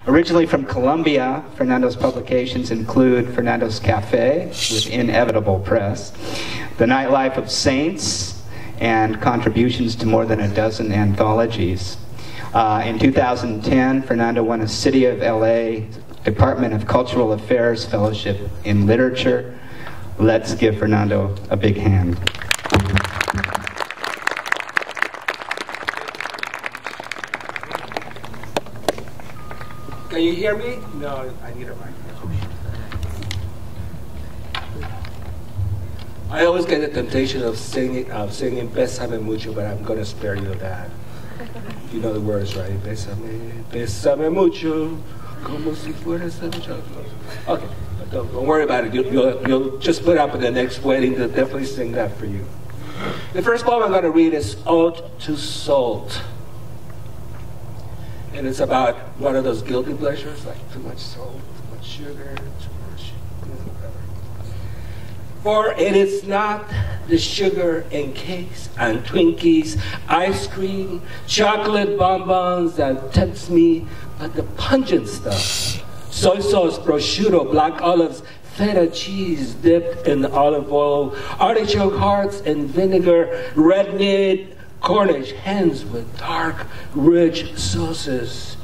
Originally from Colombia, Fernando's publications include Fernando's Cafe with Inevitable Press, The Nightlife of Saints, and contributions to more than a dozen anthologies. In 2010, Fernando won a City of LA Department of Cultural Affairs Fellowship in Literature. Let's give Fernando a big hand. Can you hear me? No, I need a mic. I always get the temptation of singing Bésame Mucho, but I'm going to spare you of that. You know the words, right? Bésame, bésame mucho, como si fueras el muchacho. Okay, don't worry about it. You'll just put up at the next wedding. They'll definitely sing that for you. The first poem I'm going to read is Ode to Salt. And it's about one of those guilty pleasures, like too much salt, too much sugar, too much, whatever. For it is not the sugar and cakes and Twinkies, ice cream, chocolate bonbons that tempts me, but the pungent stuff. Soy sauce, prosciutto, black olives, feta cheese dipped in olive oil, artichoke hearts and vinegar, red meat, Cornish hens with dark, rich sauces,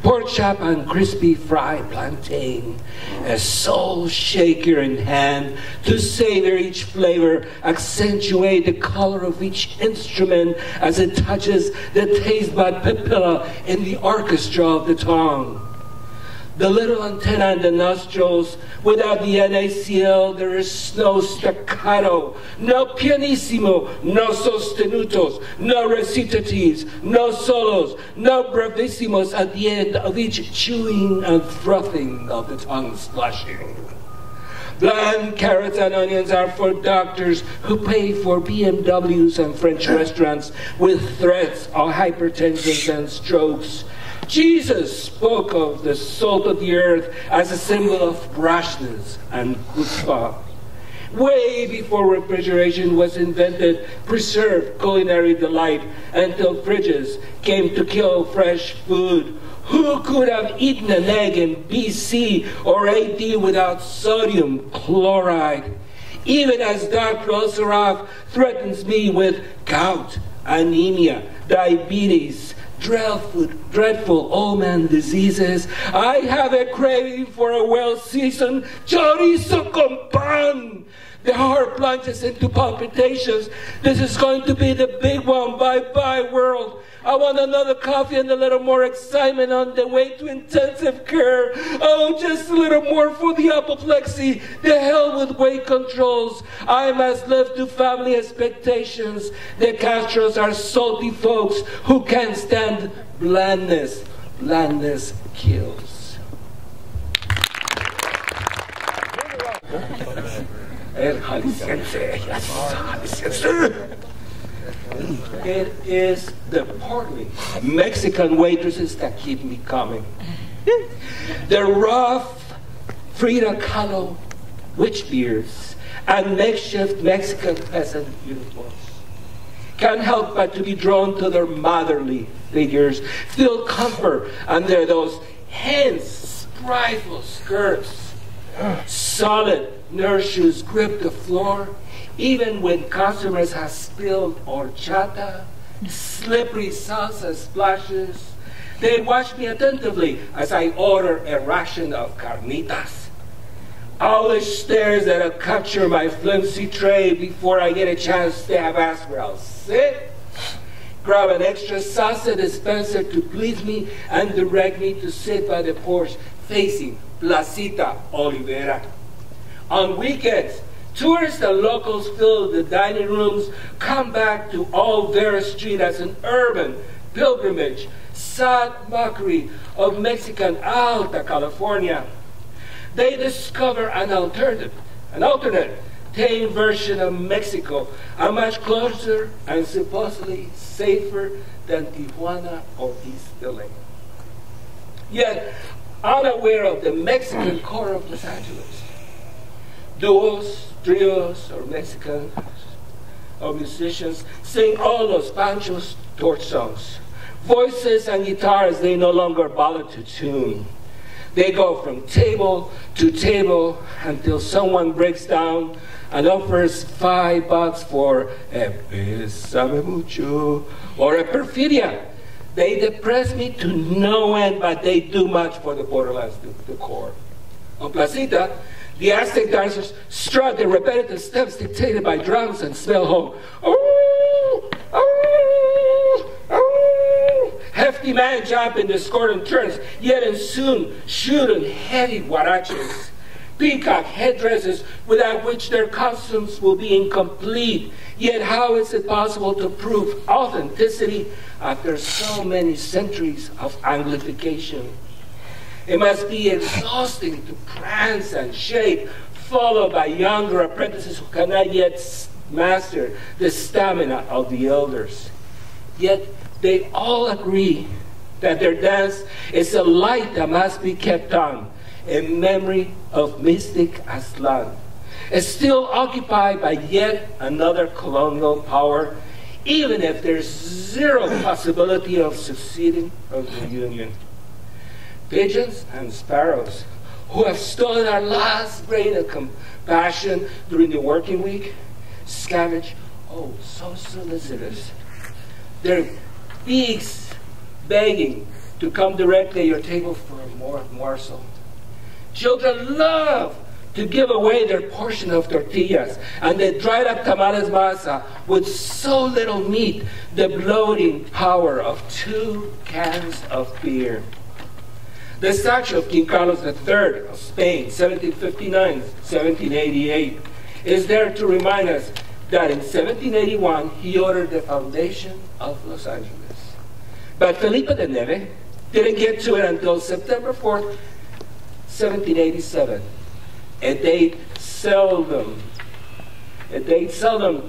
pork chop and crispy fried plantain, a soul shaker in hand to savor each flavor, accentuate the color of each instrument as it touches the taste bud papilla in the orchestra of the tongue. The little antenna in the nostrils, without the NaCl, there is no staccato, no pianissimo, no sostenutos, no recitatives, no solos, no bravissimos at the end of each chewing and frothing of the tongue splashing. Bland carrots and onions are for doctors who pay for BMWs and French restaurants with threats of hypertension and strokes. Jesus spoke of the salt of the earth as a symbol of brashness and chutzpah. Way before refrigeration was invented, preserved culinary delight until fridges came to kill fresh food. Who could have eaten an egg in BC or AD without sodium chloride? Even as Dr. Osarov threatens me with gout, anemia, diabetes, dreadful old man diseases, I have a craving for a well-seasoned chorizo con pan. The heart plunges into palpitations. This is going to be the big one. Bye-bye, world. I want another coffee and a little more excitement on the way to intensive care. Oh, just a little more for the apoplexy. The hell with weight controls. I must live to family expectations. The Castros are salty folks who can't stand blandness. Blandness kills. El Jalisciense, yes, Jalisciense. It is the portly Mexican waitresses that keep me coming. The rough Frida Kahlo witch beards and makeshift Mexican peasant uniforms can't help but to be drawn to their motherly figures, feel comfort under those hen's sprightful skirts. Solid nurse shoes grip the floor, even when customers have spilled horchata, slippery salsa splashes. They watch me attentively as I order a ration of carnitas. Owlish stares that'll capture my flimsy tray before I get a chance to have asked where I'll sit. Grab an extra salsa dispenser to please me and direct me to sit by the porch facing Placita Olivera. On weekends, tourists and locals fill the dining rooms, come back to Olvera Street as an urban pilgrimage, sad mockery of Mexican Alta California. They discover an alternate, tame version of Mexico, a much closer and supposedly safer than Tijuana or East LA. Yet, unaware of the Mexican core of Los Angeles, duos, trios, or Mexican or musicians sing all those Pancho's torch songs. Voices and guitars they no longer bother to tune. They go from table to table until someone breaks down and offers $5 for a Bésame Mucho or a Perfidia. They depress me to no end, but they do much for the borderlands, the core. On Placita, the Aztec dancers strut the repetitive steps dictated by drums and smell home. Oh, oh, oh. Hefty man jump in discordant turns, yet and soon shooting heavy huaraches. Peacock headdresses without which their costumes will be incomplete. Yet how is it possible to prove authenticity after so many centuries of Anglification? It must be exhausting to prance and shake, followed by younger apprentices who cannot yet master the stamina of the elders. Yet they all agree that their dance is a light that must be kept on, in memory of mystic Aslan, is still occupied by yet another colonial power, even if there's zero possibility of succeeding of the union. Pigeons and sparrows, who have stolen our last grain of compassion during the working week, scavenge, oh, so solicitous, their beaks begging to come directly at your table for a morsel. Children love to give away their portion of tortillas and the dried up tamales masa with so little meat, the bloating power of 2 cans of beer. The statue of King Carlos III of Spain, 1759-1788, is there to remind us that in 1781 he ordered the foundation of Los Angeles. But Felipe de Neve didn't get to it until September 4th, 1787, a date seldom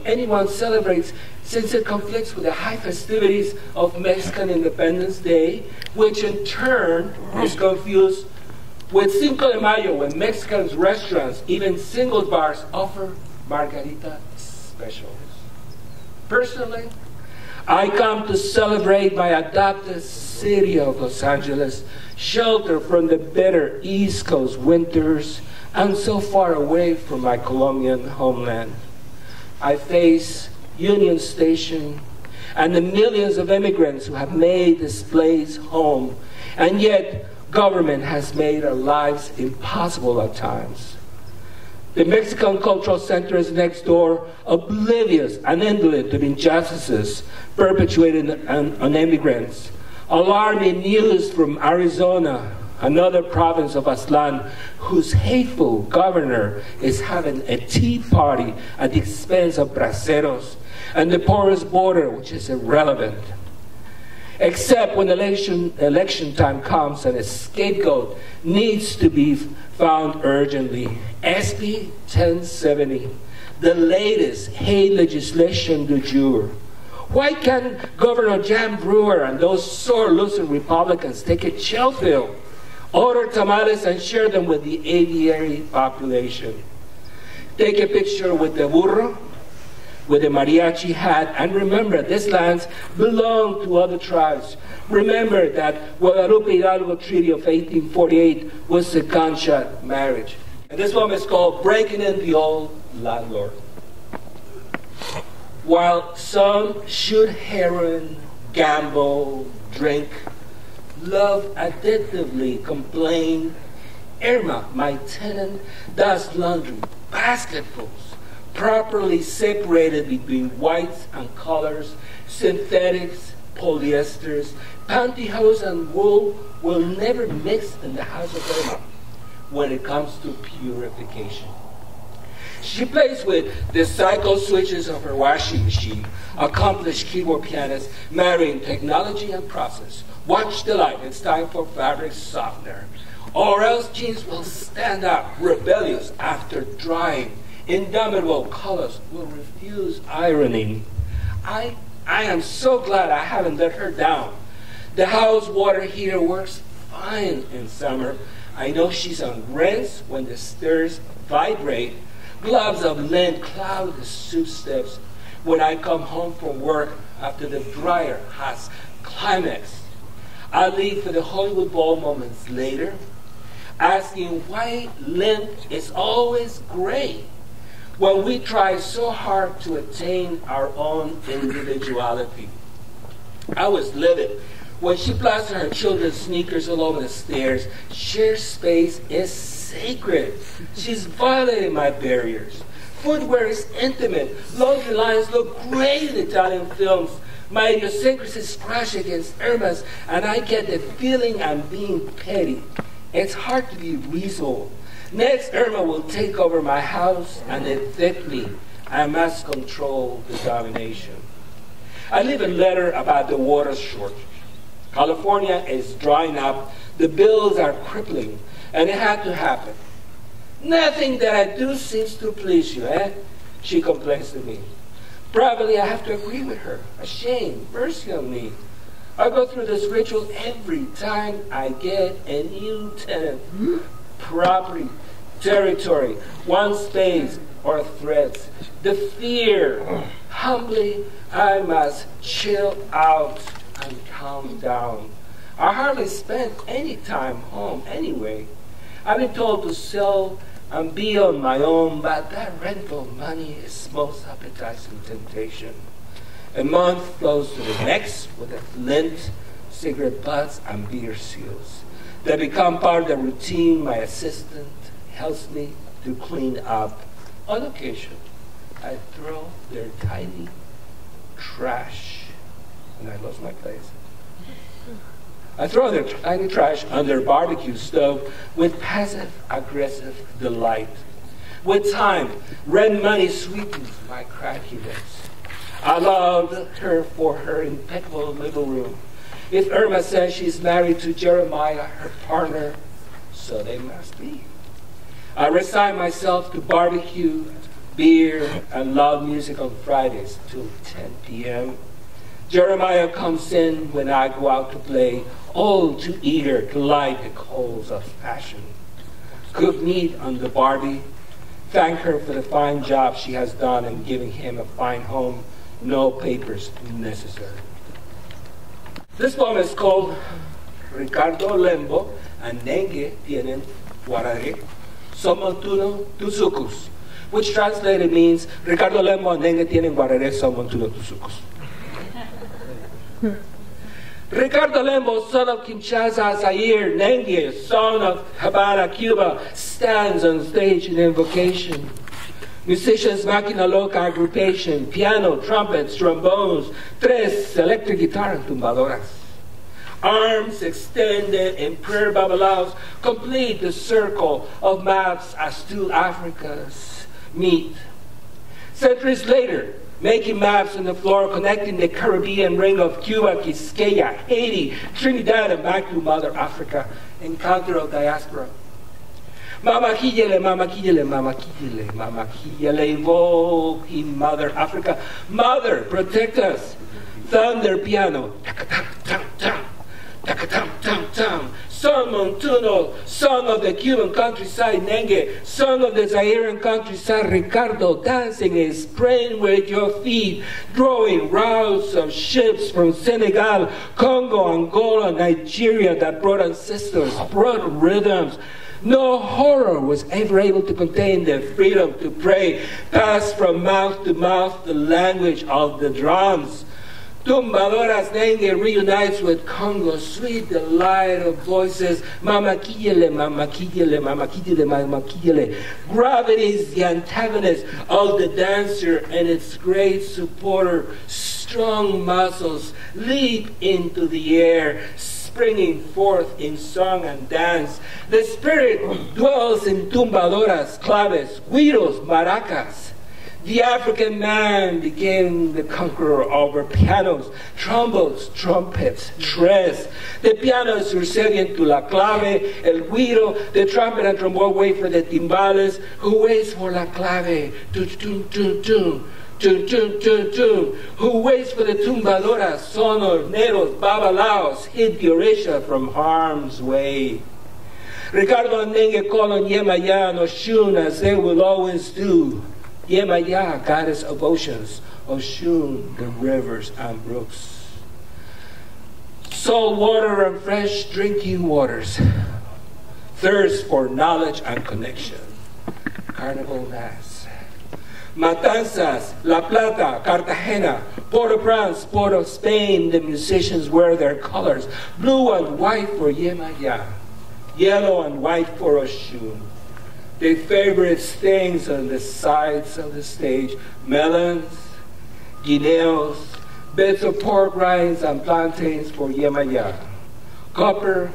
anyone celebrates, since it conflicts with the high festivities of Mexican Independence Day, which in turn is confused with Cinco de Mayo, when Mexican restaurants, even singles bars, offer margarita specials. Personally, I come to celebrate my adopted city of Los Angeles, sheltered from the bitter East Coast winters and so far away from my Colombian homeland. I face Union Station and the millions of immigrants who have made this place home, and yet government has made our lives impossible at times. The Mexican Cultural Center is next door, oblivious and indolent of injustices perpetuated on immigrants. Alarming news from Arizona, another province of Aztlán, whose hateful governor is having a tea party at the expense of braceros, and the porous border, which is irrelevant. Except when election time comes and a scapegoat needs to be found urgently. SB 1070, the latest hate legislation du jour. Why can't Governor Jan Brewer and those sore losing Republicans take a chill pill, order tamales and share them with the aviary population? Take a picture with the burro, with the mariachi hat, and remember, these lands belong to other tribes. Remember that Guadalupe Hidalgo Treaty of 1848 was a gunshot marriage. And this one is called Breaking in the Old Landlord. While some shoot heroin, gamble, drink, love addictively, complain, Irma, my tenant, does laundry, basketfuls, properly separated between whites and colors, synthetics, polyesters, pantyhose and wool will never mix in the house of Irma when it comes to purification. She plays with the cycle switches of her washing machine, accomplished keyboard pianist, marrying technology and process. Watch the light, it's time for fabric softener. Or else jeans will stand up, rebellious after drying. Indomitable colors will refuse ironing. I am so glad I haven't let her down. The house water heater works fine in summer. I know she's on rinse when the stairs vibrate. Gloves of lint cloud the soup steps when I come home from work after the dryer has climaxed. I leave for the Hollywood Bowl moments later. asking why length is always gray when we try so hard to attain our own individuality. I was livid when she plastered her children's sneakers all over the stairs. Shared space is sacred. She's violated my barriers. Footwear is intimate. Laundry lines look great in Italian films. My idiosyncrasies crash against Irma's, and I get the feeling I'm being petty. It's hard to be reasonable. Next, Irma will take over my house and evict me. I must control the domination. I leave a letter about the water shortage. California is drying up. The bills are crippling, and it had to happen. Nothing that I do seems to please you, eh? She complains to me. Probably I have to agree with her. A shame, mercy on me. I go through this ritual every time I get a new tenant. Property, territory, one space, or threats. The fear. Humbly, I must chill out and calm down. I hardly spend any time home anyway. I've been told to sell and be on my own, but that rental money is most appetizing temptation. A month flows to the next with a lint, cigarette butts, and beer seals. They become part of the routine. My assistant helps me to clean up. On occasion, I throw their tiny trash, and I lost my place. I throw their tiny trash on their barbecue stove with passive-aggressive delight. With time, rent money sweetens my crackiness. I loved her for her impeccable living room. If Irma says she's married to Jeremiah, her partner, so they must be. I resign myself to barbecue, beer, and loud music on Fridays till 10 p.m. Jeremiah comes in when I go out to play, all too eager to light the coals of passion. Cook meat on the Barbie, thank her for the fine job she has done in giving him a fine home, no papers necessary. This poem is called Ricardo Lembo and Nengue Tienen Guarare, Son Montuno Tusucus, which translated means Ricardo Lembo and Nengue Tienen Guarare, Son Montuno Tusucus. Ricardo Lembo, son of Kinshasa, Zaire, Nengue, son of Havana, Cuba, stands on stage in invocation. Musicians, Máquina Loca aggregation, piano, trumpets, trombones, tres, electric guitar, and tumbadoras. Arms extended in prayer babalaos complete the circle of maps as two Africas meet. Centuries later, making maps on the floor connecting the Caribbean ring of Cuba, Quisqueya, Haiti, Trinidad, and back to Mother Africa, encounter of diaspora. Mama Kijele, Mama Kijele, Mama Kijele, Mama Kijele, evoke in Mother Africa. Mother, protect us. Thunder piano. Takatam, takatam, tam, tam. Son Montuno, son of the Cuban countryside, Nengue, son of the Zairean countryside, Ricardo, dancing is praying with your feet, drawing routes of ships from Senegal, Congo, Angola, Nigeria that brought ancestors, brought rhythms. No horror was ever able to contain the freedom to pray, pass from mouth to mouth the language of the drums. Tumbadoras Nengue reunites with Congo, sweet delight of voices. Mama Kijele, Mama Kijele, Mama Kijele, Mama Kijele. Gravity is the antagonist of the dancer and its great supporter. Strong muscles leap into the air, springing forth in song and dance. The spirit dwells in tumbadoras, claves, güiros, maracas. The African man became the conqueror over pianos, trombones, trumpets, tres. The piano is subservient to la clave, el güiro, the trumpet and trombone wait for the timbales, who waits for la clave, tum-tum-tum-tum. Tum, tum, tum, tum. Who waits for the tumbadoras, sonos, neros, babalaos, hid Eurasia from harm's way. Ricardo and Nengue call on Yemaya and Oshun as they will always do. Yemaya, goddess of oceans, Oshun, the rivers and brooks. Salt water and fresh drinking waters. thirst for knowledge and connection. Carnival Mass. Matanzas, La Plata, Cartagena, Port-au-Prince, Port of Spain, the musicians wear their colors. Blue and white for Yemaya, yellow and white for Oshun. Their favorite things on the sides of the stage: melons, guineos, beds of pork rinds and plantains for Yemaya, copper,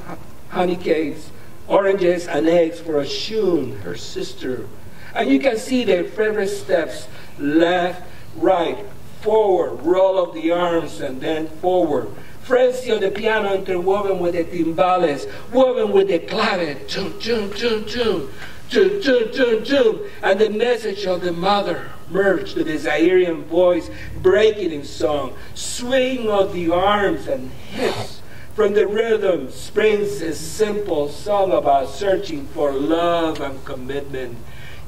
honey cakes, oranges and eggs for Oshun, her sister. And you can see their favorite steps: left, right, forward, roll of the arms, and then forward. Frenzy on the piano interwoven with the timbales, woven with the clave, chum, chum, chum, chum, chum, chum, chum, chum. And the message of the mother merged with the Zairian voice, breaking in song, swing of the arms and hips. From the rhythm springs a simple song about searching for love and commitment.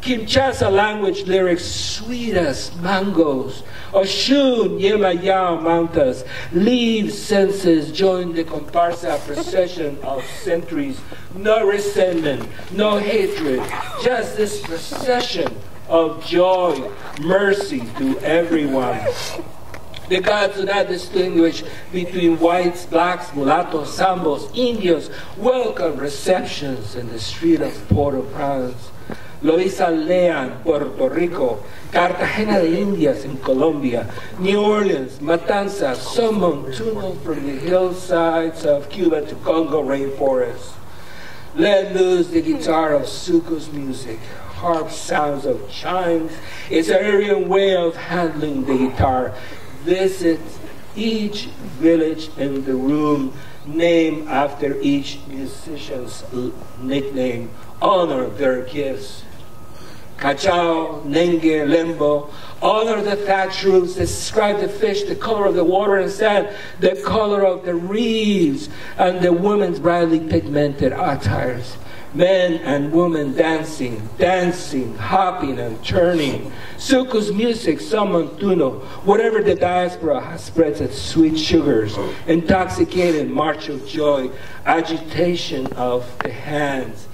Kinshasa language lyrics, sweet as mangoes. Oshun, Yemayao mountas, leaves senses, join the comparsa procession of centuries. No resentment, no hatred, just this procession of joy, mercy to everyone. The gods do not distinguish between whites, blacks, mulattoes, sambos, Indios. Welcome receptions in the street of Port-au-Prince. Loíza León, Puerto Rico, Cartagena de Indias in Colombia, New Orleans, Matanzas, Somontuno from the hillsides of Cuba to Congo rainforest. Let loose the guitar of Suku's music, harp sounds of chimes. It's an Aryan way of handling the guitar. Visit each village in the room, named after each musician's nickname. Honor their gifts. Cachao, Nenge, Lembo. Honor the thatch roofs. Describe the fish, the color of the water and sand, the color of the reeds, and the women's brightly pigmented attires. Men and women dancing, dancing, hopping and turning. Suku's music, Somontuno, whatever the diaspora has spread its sweet sugars, intoxicated march of joy, agitation of the hands.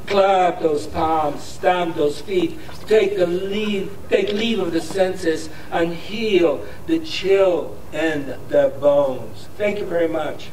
Clap those palms, stamp those feet, take leave of the senses, and heal the chill in the bones. Thank you very much.